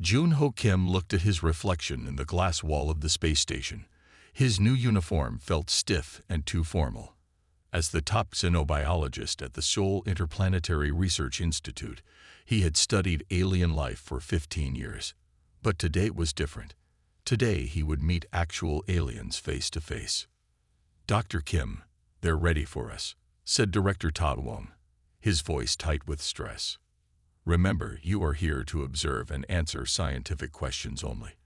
Jun-Ho Kim looked at his reflection in the glass wall of the space station. His new uniform felt stiff and too formal. As the top xenobiologist at the Seoul Interplanetary Research Institute, he had studied alien life for 15 years. But today was different. Today he would meet actual aliens face to face. "Dr. Kim, they're ready for us," said Director Ta Wong, his voice tight with stress. "Remember, you are here to observe and answer scientific questions only.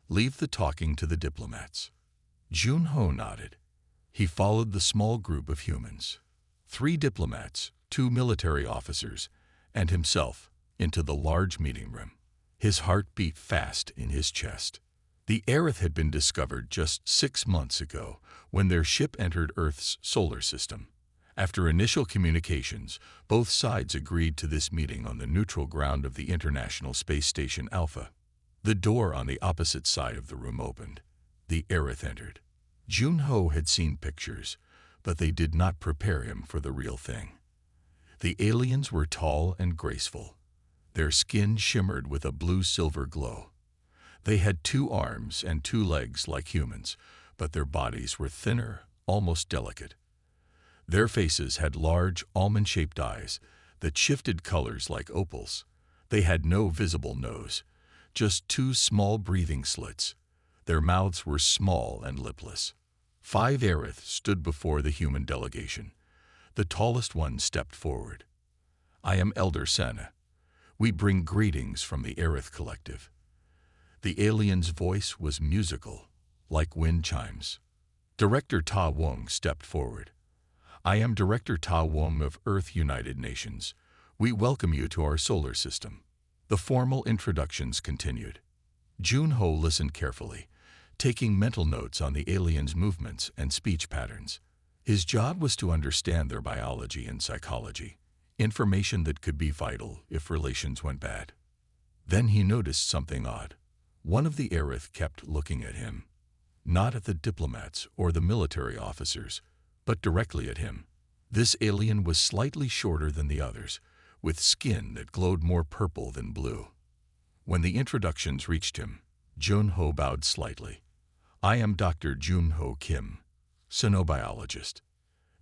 Leave the talking to the diplomats." Jun-Ho nodded. He followed the small group of humans, 3 diplomats, 2 military officers, and himself, into the large meeting room. His heart beat fast in his chest. The Aerith had been discovered just 6 months ago when their ship entered Earth's solar system. After initial communications, both sides agreed to this meeting on the neutral ground of the International Space Station Alpha. The door on the opposite side of the room opened. The Aerith entered. Jun-Ho had seen pictures, but they did not prepare him for the real thing. The aliens were tall and graceful. Their skin shimmered with a blue-silver glow. They had 2 arms and 2 legs like humans, but their bodies were thinner, almost delicate. Their faces had large, almond-shaped eyes that shifted colors like opals. They had no visible nose, just 2 small breathing slits. Their mouths were small and lipless. 5 Aerith stood before the human delegation. The tallest one stepped forward. "I am Elder Sana. We bring greetings from the Aerith Collective." The alien's voice was musical, like wind chimes. Director Ta Wong stepped forward. "I am Director Ta Wong of Earth United Nations. We welcome you to our solar system." The formal introductions continued. Jun-Ho listened carefully, taking mental notes on the aliens' movements and speech patterns. His job was to understand their biology and psychology, information that could be vital if relations went bad. Then he noticed something odd. One of the Aerith kept looking at him, not at the diplomats or the military officers, but directly at him. This alien was slightly shorter than the others, with skin that glowed more purple than blue. When the introductions reached him, Jun-Ho bowed slightly. "I am Dr. Jun-Ho Kim, xenobiologist."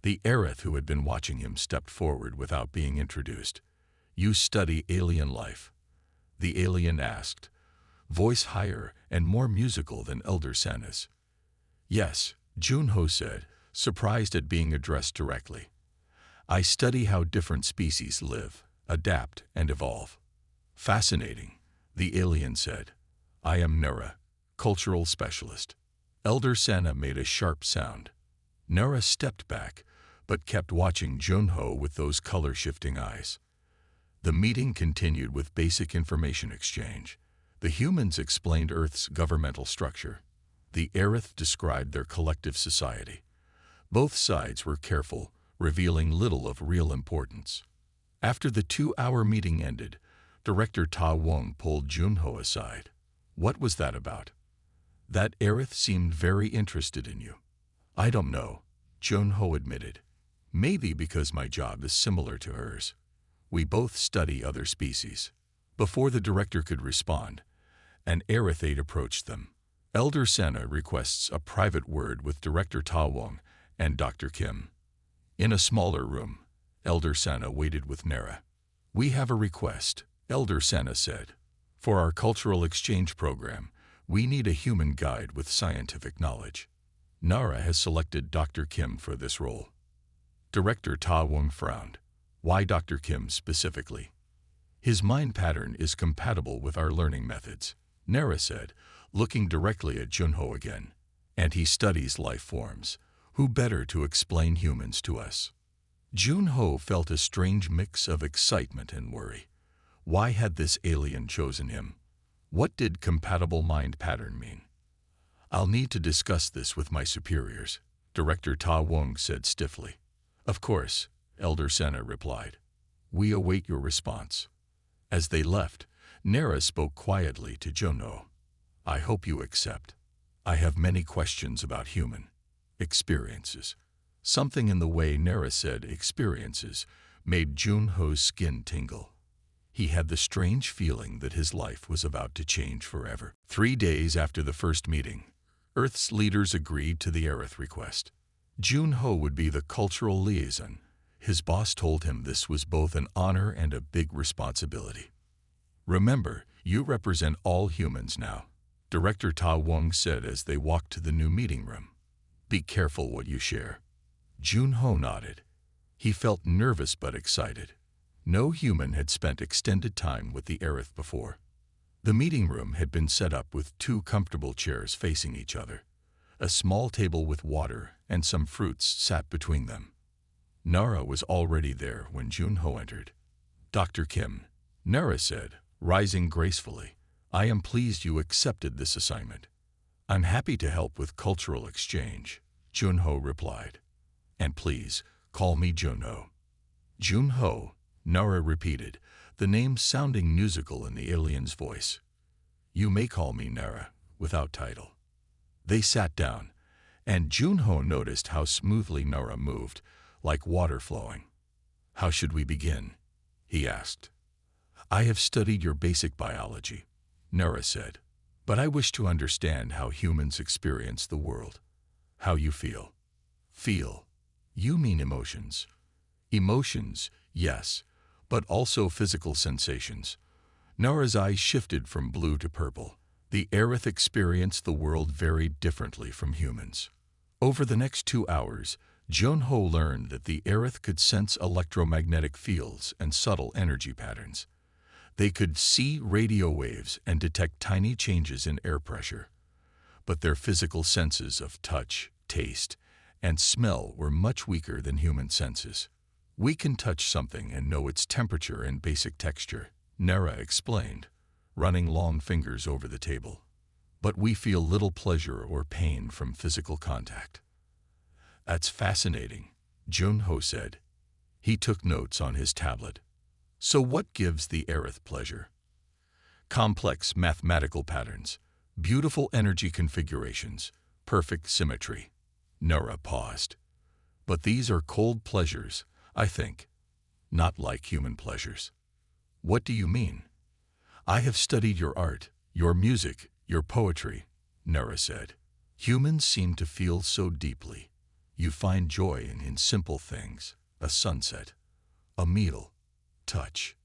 The Aerith who had been watching him stepped forward without being introduced. "You study alien life?" the alien asked, voice higher and more musical than Elder Sana's. "Yes," Jun-Ho said, surprised at being addressed directly. "I study how different species live, adapt, and evolve." "Fascinating," the alien said. "I am Nura, cultural specialist." Elder Sana made a sharp sound. Nura stepped back, but kept watching Jun-Ho with those color-shifting eyes. The meeting continued with basic information exchange. The humans explained Earth's governmental structure. The Aerith described their collective society. Both sides were careful, revealing little of real importance. After the 2-hour meeting ended, Director Ta Wong pulled Jun-Ho aside. "What was that about?" "That Aerith seemed very interested in you." "I don't know," Jun-Ho admitted. "Maybe because my job is similar to hers. We both study other species." Before the director could respond, an Aerith aide approached them. "Elder Sana requests a private word with Director Ta Wong and Dr. Kim." In a smaller room, Elder Sana waited with Nara. "We have a request," Elder Sana said. "For our cultural exchange program, we need a human guide with scientific knowledge. Nara has selected Dr. Kim for this role." Director Ta Wong frowned. "Why Dr. Kim specifically?" "His mind pattern is compatible with our learning methods," Nara said, looking directly at Jun-Ho again. "And he studies life forms. Who better to explain humans to us?" Jun-Ho felt a strange mix of excitement and worry. Why had this alien chosen him? What did compatible mind pattern mean? "I'll need to discuss this with my superiors," Director Ta Wong said stiffly. "Of course," Elder Sana replied. "We await your response." As they left, Nara spoke quietly to Jun-Ho. "I hope you accept. I have many questions about human experiences." Something in the way Nara said experiences made Jun-Ho's skin tingle. He had the strange feeling that his life was about to change forever. 3 days after the first meeting, Earth's leaders agreed to the Aerith request. Jun-Ho would be the cultural liaison. His boss told him this was both an honor and a big responsibility. "Remember, you represent all humans now," Director Ta Wong said as they walked to the new meeting room. "Be careful what you share." Jun-Ho nodded. He felt nervous but excited. No human had spent extended time with the Aerith before. The meeting room had been set up with 2 comfortable chairs facing each other. A small table with water and some fruits sat between them. Nara was already there when Jun-Ho entered. "Dr. Kim," Nara said, rising gracefully, "I am pleased you accepted this assignment." "I'm happy to help with cultural exchange," Jun-Ho replied. "And please, call me Jun-Ho." "Jun-Ho," Nara repeated, the name sounding musical in the alien's voice. "You may call me Nara, without title." They sat down, and Jun-Ho noticed how smoothly Nara moved, like water flowing. "How should we begin?" he asked. "I have studied your basic biology," Nara said, "but I wish to understand how humans experience the world. How you feel." "Feel? You mean emotions." "Emotions, yes, but also physical sensations." Nara's eyes shifted from blue to purple. The Aerith experienced the world very differently from humans. Over the next 2 hours, Jun-Ho learned that the Aerith could sense electromagnetic fields and subtle energy patterns. They could see radio waves and detect tiny changes in air pressure. But their physical senses of touch, taste, and smell were much weaker than human senses. "We can touch something and know its temperature and basic texture," Nara explained, running long fingers over the table. "But we feel little pleasure or pain from physical contact." "That's fascinating," Jun-Ho said. He took notes on his tablet. "So what gives the Aerith pleasure?" "Complex mathematical patterns, beautiful energy configurations, perfect symmetry." Nara paused. "But these are cold pleasures, I think. Not like human pleasures." "What do you mean?" "I have studied your art, your music, your poetry," Nara said. "Humans seem to feel so deeply. You find joy in simple things, a sunset, a meal, touch."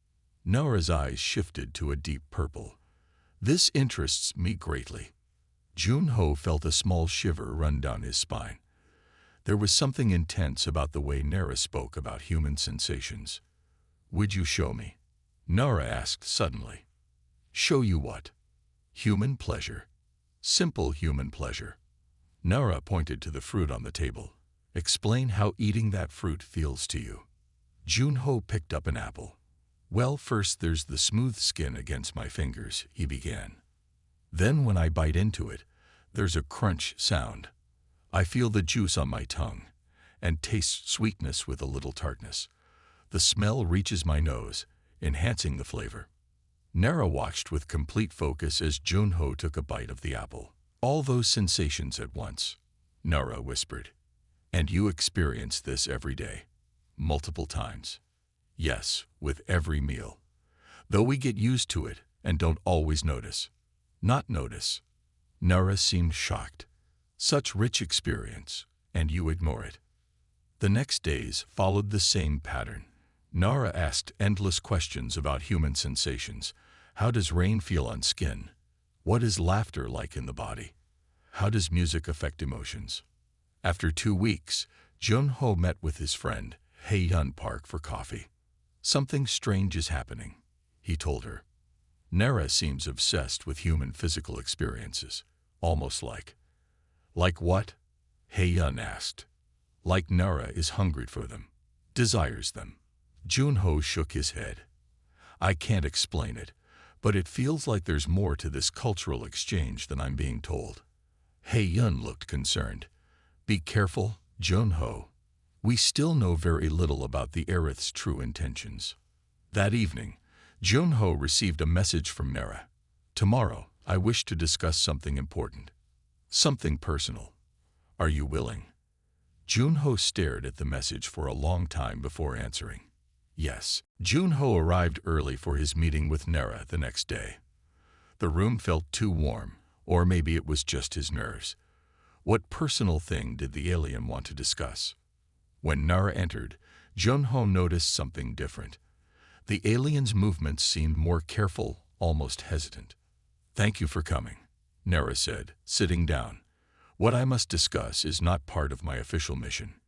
Nara's eyes shifted to a deep purple. "This interests me greatly." Jun-Ho felt a small shiver run down his spine. There was something intense about the way Nara spoke about human sensations. "Would you show me?" Nara asked suddenly. "Show you what?" "Human pleasure. Simple human pleasure." Nara pointed to the fruit on the table. "Explain how eating that fruit feels to you." Jun-Ho picked up an apple. "Well, first there's the smooth skin against my fingers," he began. "Then when I bite into it, there's a crunch sound. I feel the juice on my tongue, and taste sweetness with a little tartness. The smell reaches my nose, enhancing the flavor." Nara watched with complete focus as Jun-Ho took a bite of the apple. "All those sensations at once," Nara whispered. "And you experience this every day, multiple times." "Yes, with every meal. Though we get used to it and don't always notice." "Not notice?" Nara seemed shocked. "Such rich experience, and you ignore it." The next days followed the same pattern. Nara asked endless questions about human sensations. How does rain feel on skin? What is laughter like in the body? How does music affect emotions? After 2 weeks, Jun-Ho met with his friend, Hae-Yun Park, for coffee. "Something strange is happening," he told her. "Nara seems obsessed with human physical experiences, almost like." "Like what?" Hae-Yun asked. "Like Nara is hungry for them, desires them." Jun-Ho shook his head. "I can't explain it, but it feels like there's more to this cultural exchange than I'm being told." Hae-Yun looked concerned. "Be careful, Jun-Ho. We still know very little about the Aerith's true intentions." That evening, Jun-Ho received a message from Nara. "Tomorrow, I wish to discuss something important. Something personal. Are you willing?" Jun-Ho stared at the message for a long time before answering. Yes. Junho arrived early for his meeting with Nara the next day. The room felt too warm, or maybe it was just his nerves. What personal thing did the alien want to discuss? When Nara entered, Junho noticed something different. The alien's movements seemed more careful, almost hesitant. "Thank you for coming," Nara said, sitting down. "What I must discuss is not part of my official mission."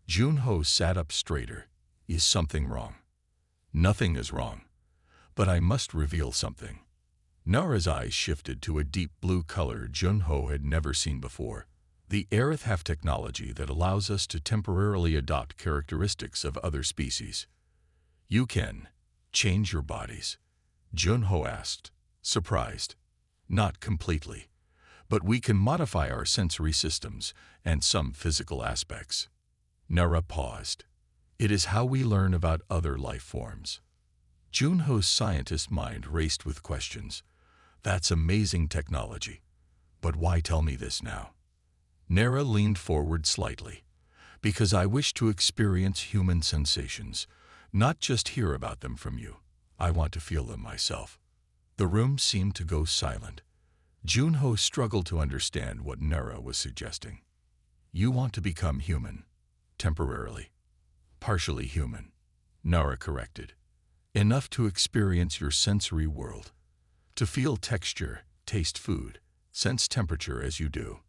Junho sat up straighter. "Is something wrong?" "Nothing is wrong. But I must reveal something." Nara's eyes shifted to a deep blue color Junho had never seen before. The Aerith have technology that allows us to temporarily adopt characteristics of other species. "You can change your bodies?" Junho asked, surprised. "Not completely, but we can modify our sensory systems and some physical aspects." Nara paused. "It is how we learn about other life forms." Junho's scientist mind raced with questions. "That's amazing technology. But why tell me this now?" Nara leaned forward slightly. "Because I wish to experience human sensations, not just hear about them from you. I want to feel them myself." The room seemed to go silent. Junho struggled to understand what Nara was suggesting. "You want to become human, temporarily." "Partially human," Nara corrected. "Enough to experience your sensory world. To feel texture, taste food, sense temperature as you do."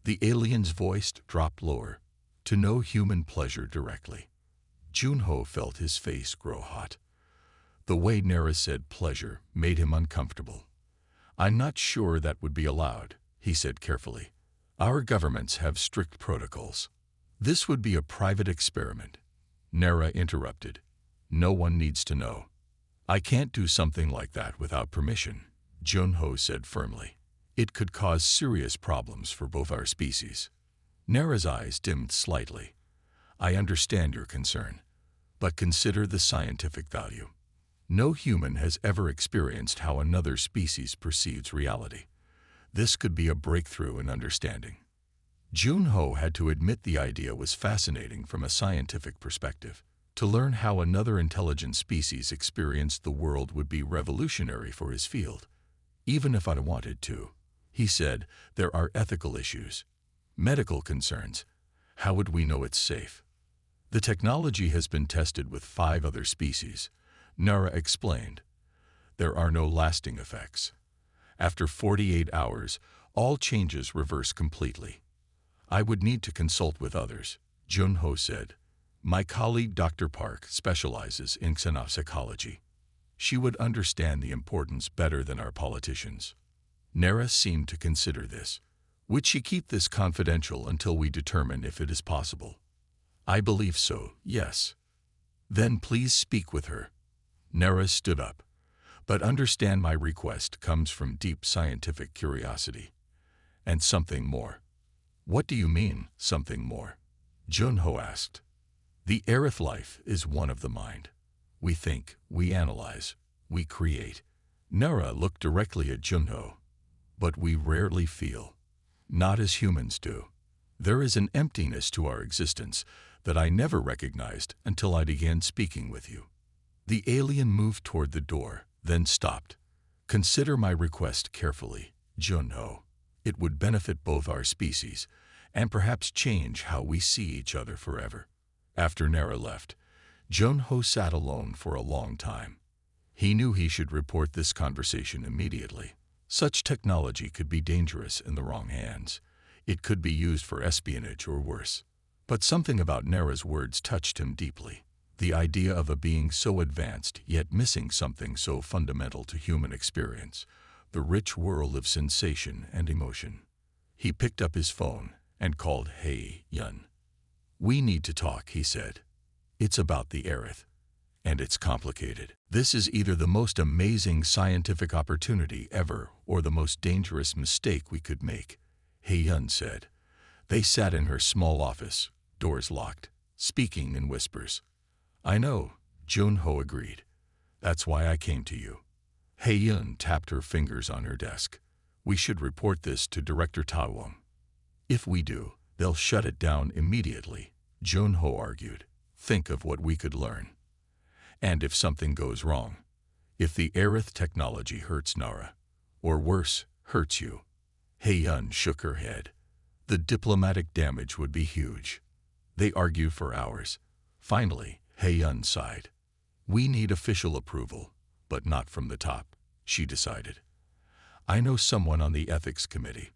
The alien's voice dropped lower. "To know human pleasure directly." Junho felt his face grow hot. The way Nara said pleasure made him uncomfortable. "I'm not sure that would be allowed," he said carefully. "Our governments have strict protocols." "This would be a private experiment," Nara interrupted. "No one needs to know." "I can't do something like that without permission," Junho said firmly. "It could cause serious problems for both our species." Nara's eyes dimmed slightly. "I understand your concern, but consider the scientific value. No human has ever experienced how another species perceives reality. This could be a breakthrough in understanding." Junho had to admit the idea was fascinating from a scientific perspective. To learn how another intelligent species experienced the world would be revolutionary for his field. "Even if I wanted to," he said, "there are ethical issues. Medical concerns. How would we know it's safe?" "The technology has been tested with 5 other species," Nara explained. "There are no lasting effects. After 48 hours, all changes reverse completely." "I would need to consult with others," Junho said. "My colleague Dr. Park specializes in xenopsychology. She would understand the importance better than our politicians." Nara seemed to consider this. "Would she keep this confidential until we determine if it is possible?" "I believe so, yes." "Then please speak with her." Nara stood up. "But understand my request comes from deep scientific curiosity. And something more." "What do you mean, something more?" Junho asked. "The Aerith life is one of the mind. We think, we analyze, we create." Nara looked directly at Junho. "But we rarely feel. Not as humans do. There is an emptiness to our existence that I never recognized until I began speaking with you." The alien moved toward the door, then stopped. "Consider my request carefully, Junho. It would benefit both our species, and perhaps change how we see each other forever." After Nara left, Junho sat alone for a long time. He knew he should report this conversation immediately. Such technology could be dangerous in the wrong hands. It could be used for espionage or worse. But something about Nara's words touched him deeply. The idea of a being so advanced yet missing something so fundamental to human experience, the rich world of sensation and emotion. He picked up his phone and called Yun. "We need to talk," he said. "It's about the Aerith. And it's complicated. This is either the most amazing scientific opportunity ever or the most dangerous mistake we could make," Yun said. They sat in her small office, doors locked, speaking in whispers. "I know," Junho agreed. "That's why I came to you." Yun tapped her fingers on her desk. "We should report this to Director Tawong." "If we do, they'll shut it down immediately," Junho argued. "Think of what we could learn." And if something goes wrong, if the Aerith technology hurts Nara, or worse, hurts you, Hei-Yun shook her head. The diplomatic damage would be huge. They argued for hours. Finally, Hei-Yun sighed. We need official approval, but not from the top, she decided. I know someone on the ethics committee.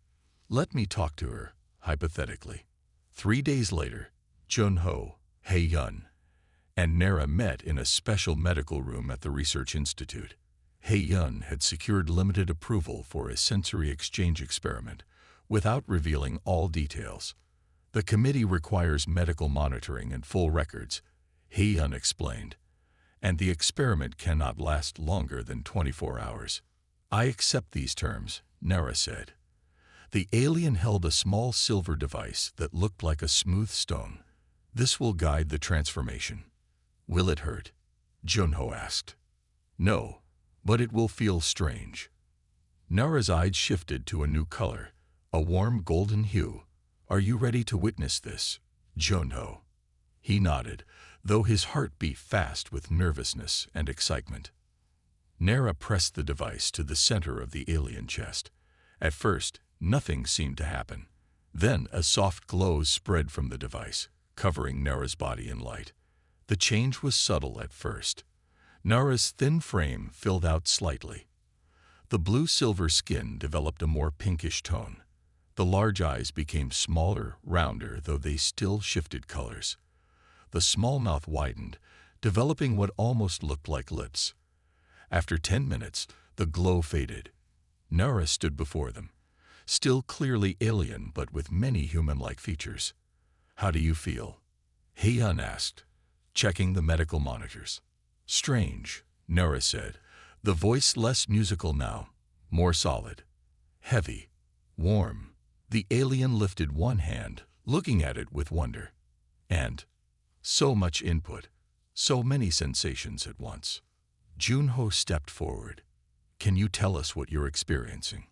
Let me talk to her, hypothetically. 3 days later, Junho, Hei-Yun, and Nara met in a special medical room at the Research Institute. Hei-Yun had secured limited approval for a sensory exchange experiment, without revealing all details. The committee requires medical monitoring and full records, Hei-Yun explained, and the experiment cannot last longer than 24 hours. I accept these terms, Nara said. The alien held a small silver device that looked like a smooth stone. This will guide the transformation. Will it hurt? Junho asked. No, but it will feel strange. Nara's eyes shifted to a new color, a warm golden hue. Are you ready to witness this, Junho? He nodded, though his heart beat fast with nervousness and excitement. Nara pressed the device to the center of the alien chest. At first, nothing seemed to happen. Then a soft glow spread from the device, covering Nara's body in light. The change was subtle at first. Nara's thin frame filled out slightly. The blue-silver skin developed a more pinkish tone. The large eyes became smaller, rounder, though they still shifted colors. The small mouth widened, developing what almost looked like lips. After 10 minutes, the glow faded. Nara stood before them, still clearly alien but with many human-like features. How do you feel? Hei-Yun asked, checking the medical monitors. Strange, Nara said, the voice less musical now, more solid. Heavy, warm. The alien lifted one hand, looking at it with wonder. And so much input, so many sensations at once. Junho stepped forward. Can you tell us what you're experiencing?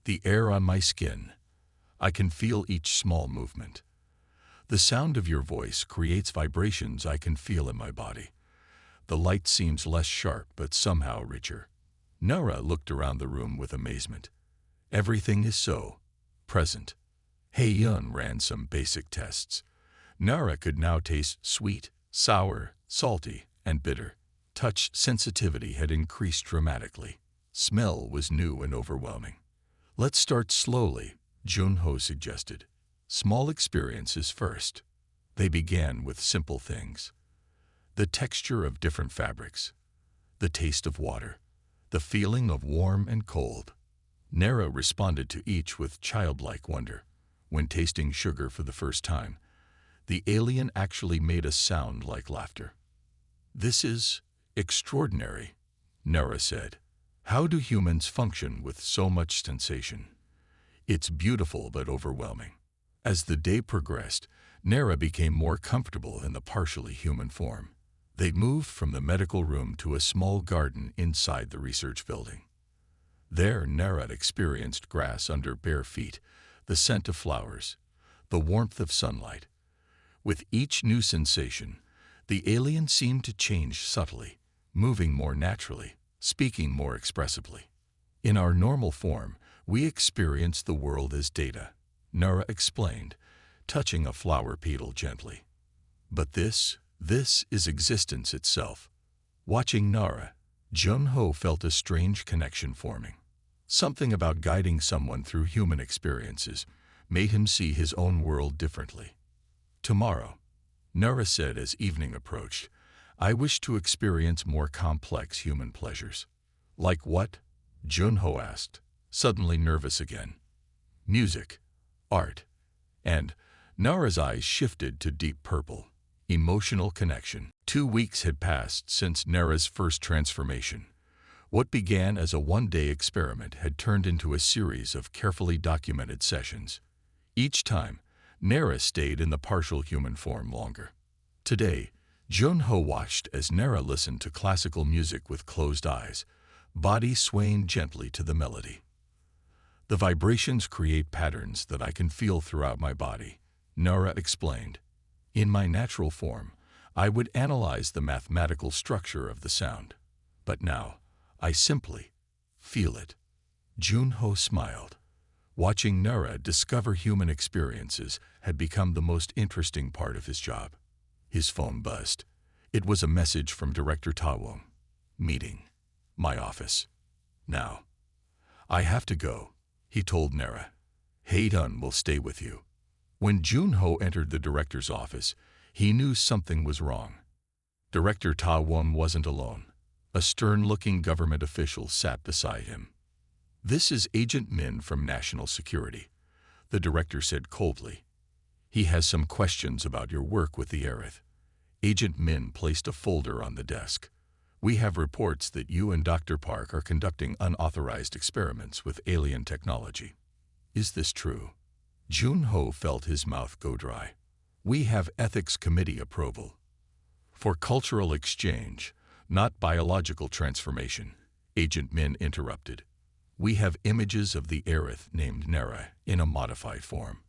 The air on my skin. I can feel each small movement. The sound of your voice creates vibrations I can feel in my body. The light seems less sharp but somehow richer. Nara looked around the room with amazement. Everything is so present. Hei-Yun ran some basic tests. Nara could now taste sweet, sour, salty, and bitter. Touch sensitivity had increased dramatically. Smell was new and overwhelming. Let's start slowly, Junho suggested. Small experiences first. They began with simple things. The texture of different fabrics, the taste of water, the feeling of warm and cold. Nara responded to each with childlike wonder. When tasting sugar for the first time, the alien actually made a sound like laughter. This is extraordinary, Nara said. How do humans function with so much sensation? It's beautiful but overwhelming. As the day progressed, Nara became more comfortable in the partially human form. They moved from the medical room to a small garden inside the research building. There, Nara experienced grass under bare feet, the scent of flowers, the warmth of sunlight. With each new sensation, the alien seemed to change subtly, moving more naturally, speaking more expressively. In our normal form, we experience the world as data, Nara explained, touching a flower petal gently. But this is existence itself. Watching Nara, Junho felt a strange connection forming. Something about guiding someone through human experiences made him see his own world differently. Tomorrow, Nara said as evening approached, I wish to experience more complex human pleasures. Like what? Junho asked, suddenly nervous again. Music, art, and Nara's eyes shifted to deep purple. Emotional connection. 2 weeks had passed since Nara's first transformation. What began as a one-day experiment had turned into a series of carefully documented sessions. Each time, Nara stayed in the partial human form longer. Today, Junho watched as Nara listened to classical music with closed eyes, body swaying gently to the melody. The vibrations create patterns that I can feel throughout my body, Nara explained. In my natural form, I would analyze the mathematical structure of the sound. But now, I simply feel it. Junho smiled. Watching Nara discover human experiences had become the most interesting part of his job. His phone buzzed. It was a message from Director Tawong. Meeting. My office. Now. I have to go, he told Nara. Haydun will stay with you. When Junho entered the director's office, he knew something was wrong. Director Ta-won wasn't alone. A stern-looking government official sat beside him. This is Agent Min from National Security, the director said coldly. He has some questions about your work with the Aerith. Agent Min placed a folder on the desk. We have reports that you and Dr. Park are conducting unauthorized experiments with alien technology. Is this true? Junho felt his mouth go dry. We have ethics committee approval. For cultural exchange, not biological transformation, Agent Min interrupted. We have images of the Aerith named Nara in a modified form.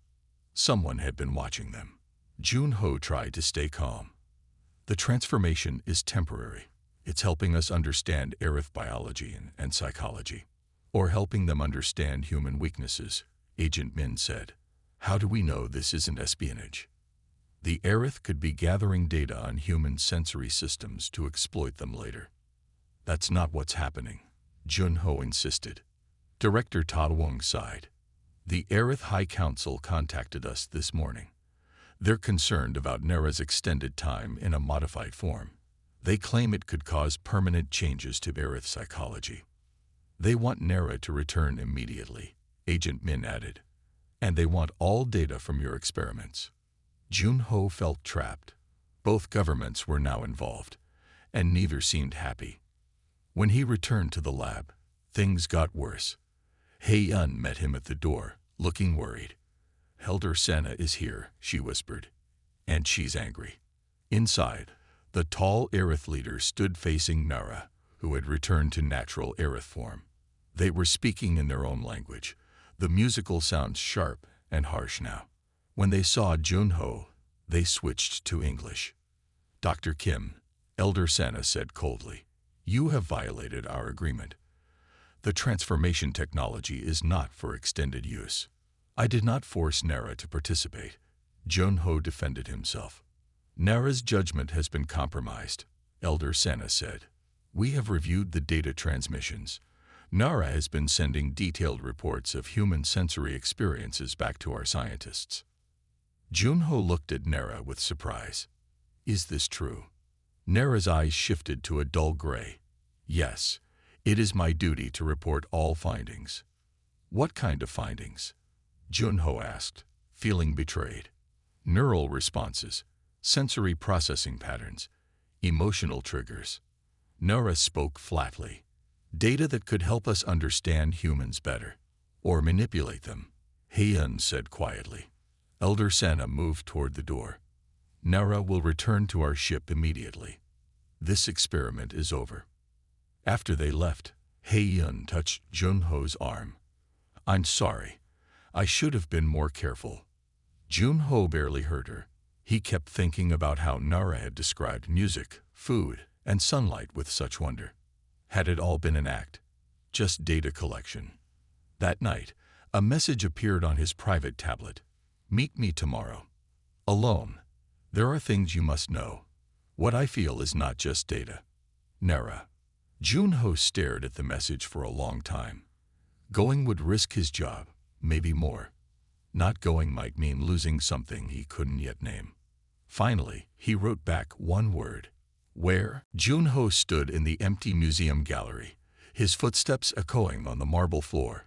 Someone had been watching them. Junho tried to stay calm. The transformation is temporary. It's helping us understand Aerith biology and psychology, or helping them understand human weaknesses, Agent Min said. How do we know this isn't espionage? The Aerith could be gathering data on human sensory systems to exploit them later. That's not what's happening, Junho insisted. Director Ta-wong sighed. The Aerith High Council contacted us this morning. They're concerned about Nara's extended time in a modified form. They claim it could cause permanent changes to Aerith psychology. They want Nara to return immediately, Agent Min added. And they want all data from your experiments. Junho felt trapped. Both governments were now involved, and neither seemed happy. When he returned to the lab, things got worse. Hei-yun met him at the door, looking worried. Elder Senna is here, she whispered, and she's angry. Inside, the tall Aerith leader stood facing Nara, who had returned to natural Aerith form. They were speaking in their own language, the musical sounds sharp and harsh now. When they saw Junho, they switched to English. Dr. Kim, Elder Senna said coldly, you have violated our agreement. The transformation technology is not for extended use. I did not force Nara to participate. Junho defended himself. Nara's judgment has been compromised, Elder Senna said. We have reviewed the data transmissions. Nara has been sending detailed reports of human sensory experiences back to our scientists. Junho looked at Nara with surprise. Is this true? Nara's eyes shifted to a dull gray. Yes, it is my duty to report all findings. What kind of findings? Junho asked, feeling betrayed. Neural responses, sensory processing patterns, emotional triggers. Nara spoke flatly. Data that could help us understand humans better, or manipulate them, Hei-yun said quietly. Elder Senna moved toward the door. Nara will return to our ship immediately. This experiment is over. After they left, Hei-yun touched Junho's arm. I'm sorry. I should have been more careful. Junho barely heard her. He kept thinking about how Nara had described music, food, and sunlight with such wonder. Had it all been an act? Just data collection. That night, a message appeared on his private tablet. Meet me tomorrow. Alone. There are things you must know. What I feel is not just data. Nara. Junho stared at the message for a long time. Going would risk his job, maybe more. Not going might mean losing something he couldn't yet name. Finally, he wrote back one word. Where? Junho stood in the empty museum gallery, his footsteps echoing on the marble floor.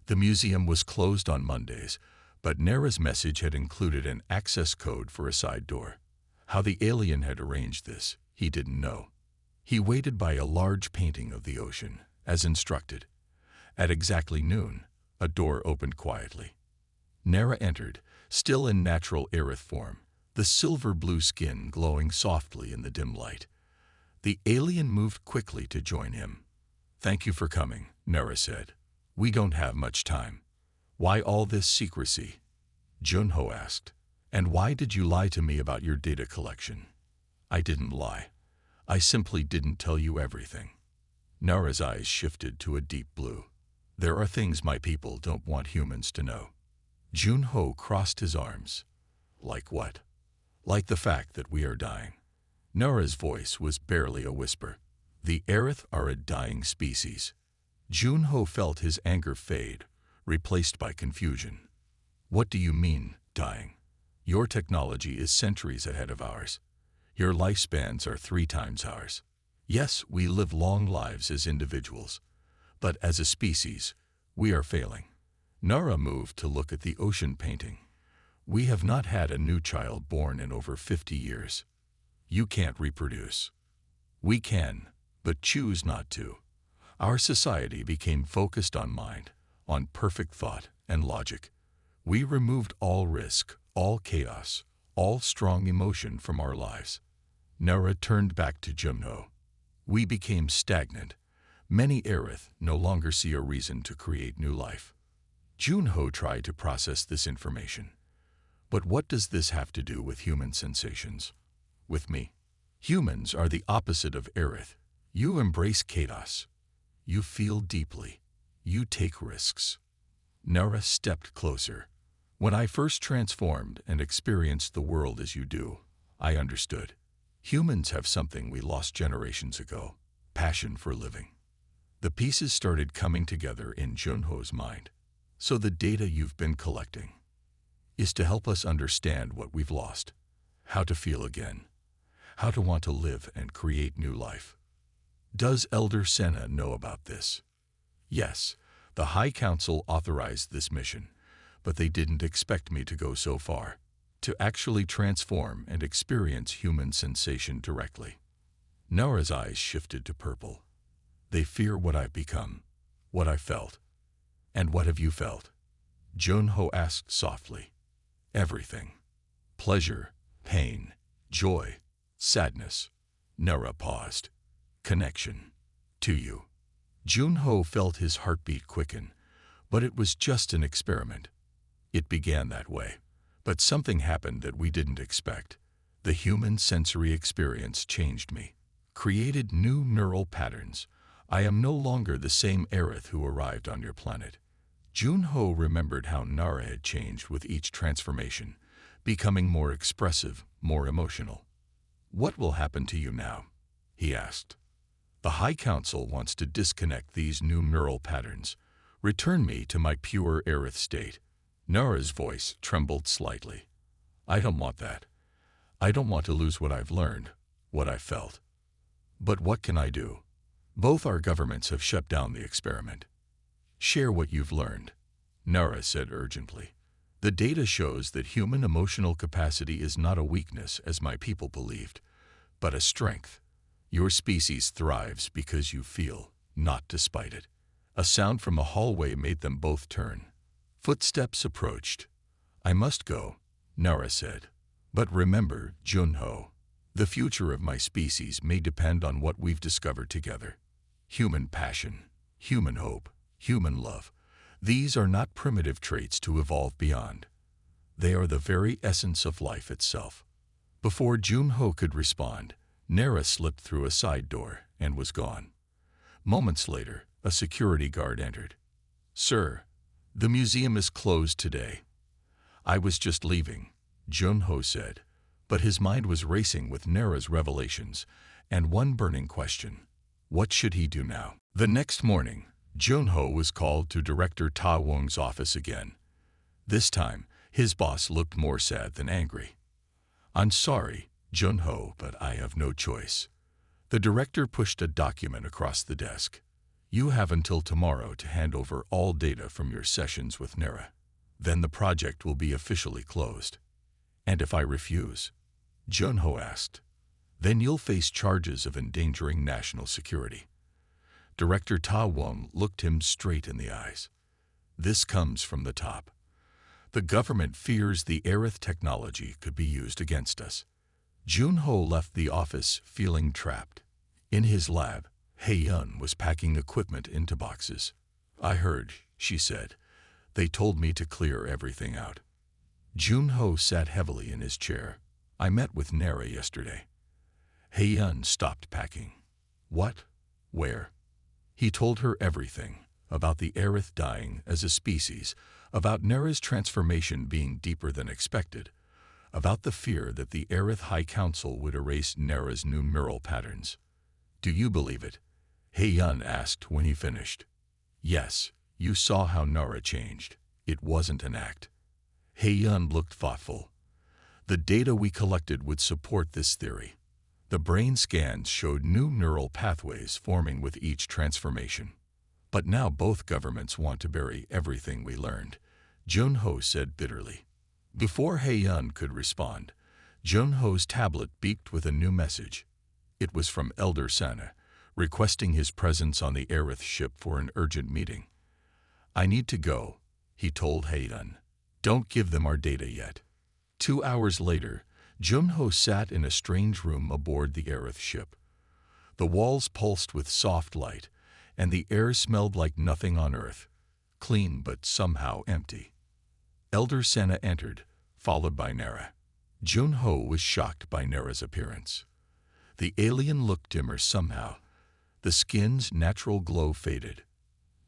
The museum was closed on Mondays, but Nara's message had included an access code for a side door. How the alien had arranged this, he didn't know. He waited by a large painting of the ocean, as instructed. At exactly noon, a door opened quietly. Nara entered, still in natural Aerith form, the silver-blue skin glowing softly in the dim light. The alien moved quickly to join him. Thank you for coming, Nara said. We don't have much time. Why all this secrecy? Junho asked. And why did you lie to me about your data collection? I didn't lie. I simply didn't tell you everything. Nara's eyes shifted to a deep blue. There are things my people don't want humans to know. Junho crossed his arms. Like what? Like the fact that we are dying. Nara's voice was barely a whisper. The Aerith are a dying species. Junho felt his anger fade, replaced by confusion. What do you mean, dying? Your technology is centuries ahead of ours. Your lifespans are 3 times ours. Yes, we live long lives as individuals, but as a species, we are failing. Nara moved to look at the ocean painting. We have not had a new child born in over 50 years. You can't reproduce. We can, but choose not to. Our society became focused on mind, on perfect thought and logic. We removed all risk, all chaos, all strong emotion from our lives. Nara turned back to Junho. We became stagnant. Many Aerith no longer see a reason to create new life. Junho tried to process this information. But what does this have to do with human sensations? With me? Humans are the opposite of Aerith. You embrace chaos. You feel deeply. You take risks. Nara stepped closer. When I first transformed and experienced the world as you do, I understood. Humans have something we lost generations ago, passion for living. The pieces started coming together in Junho's mind. So the data you've been collecting is to help us understand what we've lost, how to feel again, how to want to live and create new life. Does Elder Senna know about this? Yes, the High Council authorized this mission, but they didn't expect me to go so far, to actually transform and experience human sensation directly. Nara's eyes shifted to purple. They fear what I've become, what I felt. And what have you felt? Junho asked softly. Everything. Pleasure, pain, joy, sadness. Nara paused. Connection. To you. Junho felt his heartbeat quicken, but it was just an experiment. It began that way, but something happened that we didn't expect. The human sensory experience changed me, created new neural patterns. I am no longer the same Aerith who arrived on your planet. Junho remembered how Nara had changed with each transformation, becoming more expressive, more emotional. What will happen to you now? He asked. The High Council wants to disconnect these new neural patterns, return me to my pure Aerith state. Nara's voice trembled slightly. I don't want that. I don't want to lose what I've learned, what I felt. But what can I do? Both our governments have shut down the experiment. Share what you've learned, Nara said urgently. The data shows that human emotional capacity is not a weakness as my people believed, but a strength. Your species thrives because you feel, not despite it. A sound from a hallway made them both turn. Footsteps approached. I must go, Nara said. But remember, Junho, the future of my species may depend on what we've discovered together. Human passion, human hope, human love. These are not primitive traits to evolve beyond. They are the very essence of life itself. Before Junho could respond, Nara slipped through a side door and was gone. Moments later, a security guard entered. Sir, the museum is closed today. I was just leaving, Junho said, but his mind was racing with Nara's revelations and one burning question. What should he do now? The next morning, Junho was called to Director Ta Wong's office again. This time, his boss looked more sad than angry. I'm sorry, Junho, but I have no choice. The director pushed a document across the desk. You have until tomorrow to hand over all data from your sessions with Nara. Then the project will be officially closed. And if I refuse? Junho asked. Then you'll face charges of endangering national security. Director Ta Wong looked him straight in the eyes. This comes from the top. The government fears the Aerith technology could be used against us. Junho left the office feeling trapped. In his lab, Hei-Yun was packing equipment into boxes. I heard, she said. They told me to clear everything out. Junho sat heavily in his chair. I met with Nara yesterday. Hei-yun stopped packing. What? Where? He told her everything, about the Aerith dying as a species, about Nera's transformation being deeper than expected, about the fear that the Aerith High Council would erase Nera's new neural patterns. Do you believe it? Hei-yun asked when he finished. Yes, you saw how Nera changed. It wasn't an act. Hei-yun looked thoughtful. The data we collected would support this theory. The brain scans showed new neural pathways forming with each transformation. But now both governments want to bury everything we learned, Junho said bitterly. Before Hei-yun could respond, Junho's tablet beeped with a new message. It was from Elder Sana, requesting his presence on the Aerith ship for an urgent meeting. I need to go, he told Hei-yun. Don't give them our data yet. 2 hours later, Junho sat in a strange room aboard the Aerith ship. The walls pulsed with soft light, and the air smelled like nothing on Earth, clean but somehow empty. Elder Sana entered, followed by Nera. Junho was shocked by Nera's appearance. The alien looked dimmer somehow. The skin's natural glow faded.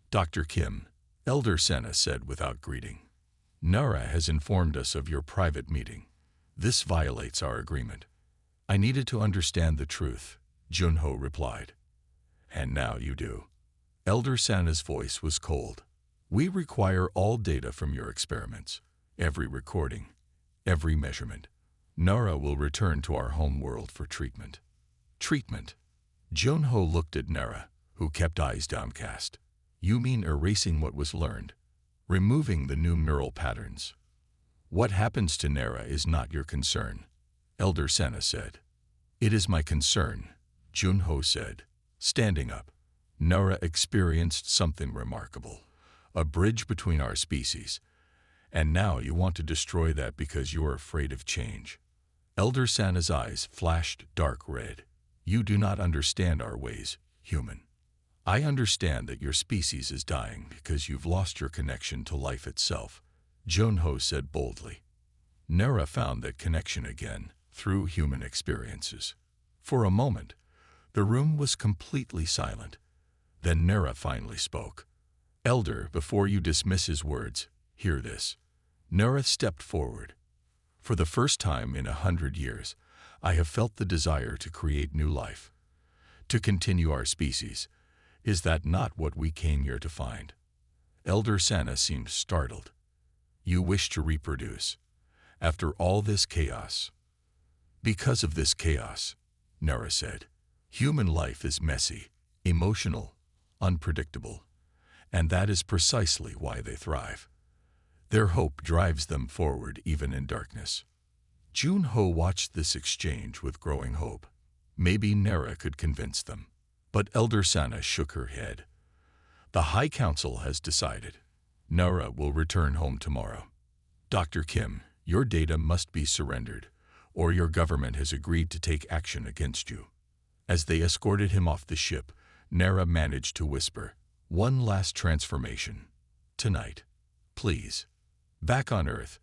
Dr. Kim, Elder Sana said without greeting. Nera has informed us of your private meeting. This violates our agreement. I needed to understand the truth, Junho replied. And now you do. Elder Sana's voice was cold. We require all data from your experiments, every recording, every measurement. Nera will return to our home world for treatment. Treatment? Junho looked at Nera, who kept eyes downcast. You mean erasing what was learned, removing the new neural patterns? What happens to Nera is not your concern, Elder Sana said. It is my concern, Junho said, standing up. Nera experienced something remarkable, a bridge between our species, and now you want to destroy that because you're afraid of change. Elder Sana's eyes flashed dark red. You do not understand our ways, human. I understand that your species is dying because you've lost your connection to life itself, Junho said boldly. Nera found that connection again through human experiences. For a moment, the room was completely silent. Then Nera finally spoke. Elder, before you dismiss his words, hear this. Nera stepped forward. For the first time in 100 years, I have felt the desire to create new life, to continue our species. Is that not what we came here to find? Elder Sana seemed startled. You wish to reproduce, after all this chaos. Because of this chaos, Nera said, human life is messy, emotional, unpredictable, and that is precisely why they thrive. Their hope drives them forward even in darkness. Junho watched this exchange with growing hope. Maybe Nera could convince them. But Elder Sana shook her head. The High Council has decided. Nera will return home tomorrow. Dr. Kim, your data must be surrendered, or your government has agreed to take action against you. As they escorted him off the ship, Nera managed to whisper, one last transformation. Tonight. Please. Back on Earth,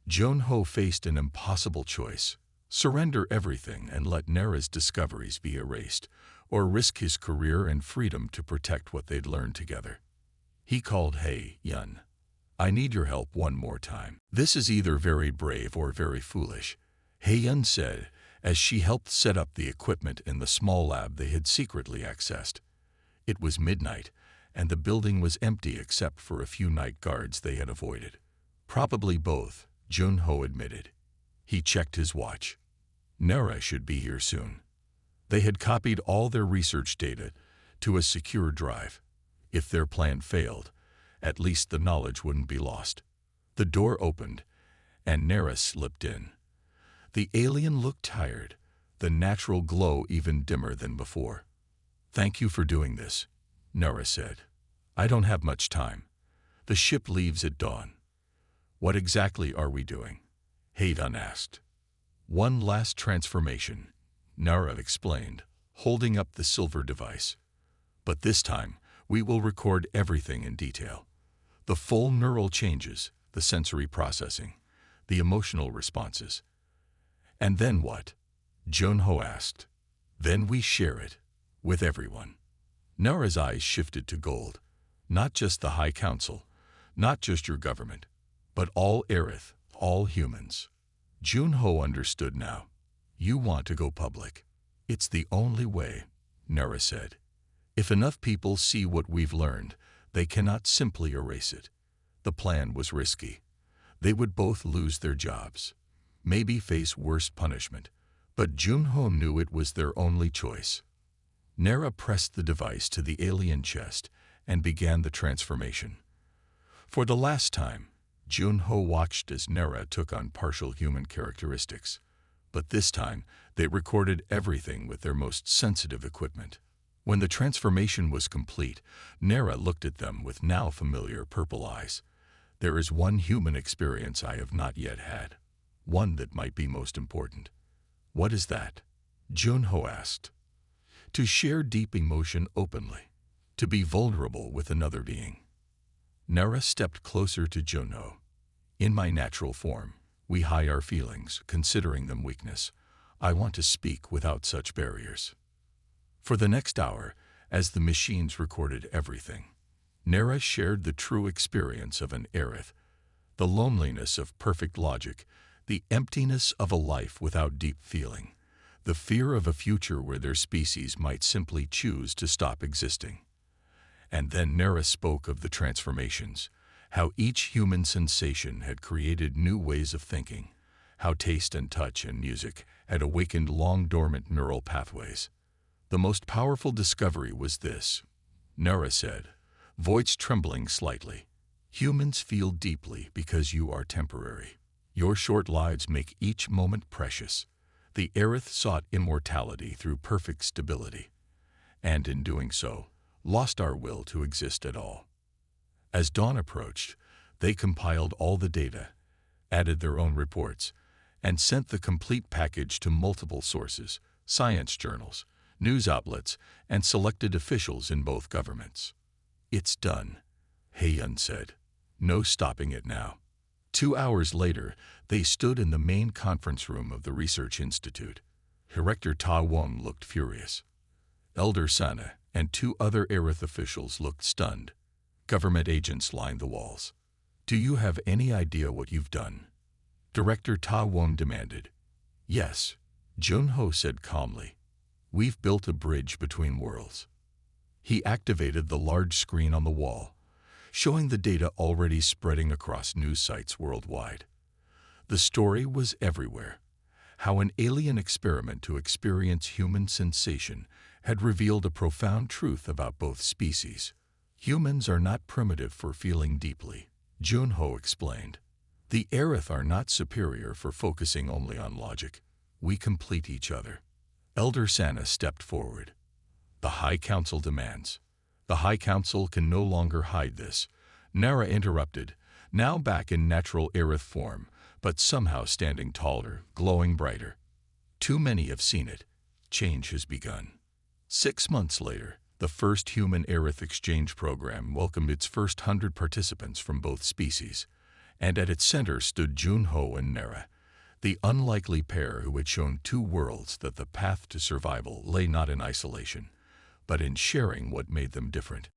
Junho faced an impossible choice. Surrender everything and let Nera's discoveries be erased, or risk his career and freedom to protect what they'd learned together. He called Hei-yun. I need your help one more time. This is either very brave or very foolish, Hei-yun said, as she helped set up the equipment in the small lab they had secretly accessed. It was midnight, and the building was empty except for a few night guards they had avoided. Probably both, Junho admitted. He checked his watch. Nera should be here soon. They had copied all their research data to a secure drive. If their plan failed, at least the knowledge wouldn't be lost. The door opened, and Nera slipped in. The alien looked tired, the natural glow even dimmer than before. Thank you for doing this, Nera said. I don't have much time. The ship leaves at dawn. What exactly are we doing? Hei-yun asked. One last transformation, Nera explained, holding up the silver device. But this time, we will record everything in detail. The full neural changes, the sensory processing, the emotional responses. And then what? Junho asked. Then we share it with everyone. Nara's eyes shifted to gold. Not just the High Council, not just your government, but all Aerith, all humans. Junho understood now. You want to go public. It's the only way, Nara said. If enough people see what we've learned, they cannot simply erase it. The plan was risky. They would both lose their jobs, maybe face worse punishment, but Junho knew it was their only choice. Nara pressed the device to the alien chest and began the transformation. For the last time, Junho watched as Nara took on partial human characteristics, but this time they recorded everything with their most sensitive equipment. When the transformation was complete, Nara looked at them with now familiar purple eyes. There is one human experience I have not yet had, one that might be most important. What is that? Junho asked. To share deep emotion openly, to be vulnerable with another being. Nara stepped closer to Junho. In my natural form, we hide our feelings, considering them weakness. I want to speak without such barriers. For the next hour, as the machines recorded everything, Nara shared the true experience of an Aerith, the loneliness of perfect logic, the emptiness of a life without deep feeling, the fear of a future where their species might simply choose to stop existing. And then Nara spoke of the transformations, how each human sensation had created new ways of thinking, how taste and touch and music had awakened long-dormant neural pathways. The most powerful discovery was this, Nara said, voice trembling slightly. Humans feel deeply because you are temporary. Your short lives make each moment precious. The Aerith sought immortality through perfect stability, and in doing so, lost our will to exist at all. As dawn approached, they compiled all the data, added their own reports, and sent the complete package to multiple sources, science journals, news outlets, and selected officials in both governments. It's done, Heiyun said. No stopping it now. 2 hours later, they stood in the main conference room of the Research Institute. Director Ta Wong looked furious. Elder Sana and 2 other Aerith officials looked stunned. Government agents lined the walls. Do you have any idea what you've done? Director Ta Wong demanded. Yes, Junho said calmly. We've built a bridge between worlds. He activated the large screen on the wall, showing the data already spreading across news sites worldwide. The story was everywhere. How an alien experiment to experience human sensation had revealed a profound truth about both species. Humans are not primitive for feeling deeply, Junho explained. The Aerith are not superior for focusing only on logic. We complete each other. Elder Sana stepped forward. The High Council demands. The High Council can no longer hide this. Nara interrupted, now back in natural Aerith form, but somehow standing taller, glowing brighter. Too many have seen it. Change has begun. 6 months later, the first human Aerith exchange program welcomed its first 100 participants from both species, and at its center stood Junho and Nara, the unlikely pair who had shown 2 worlds that the path to survival lay not in isolation, but in sharing what made them different.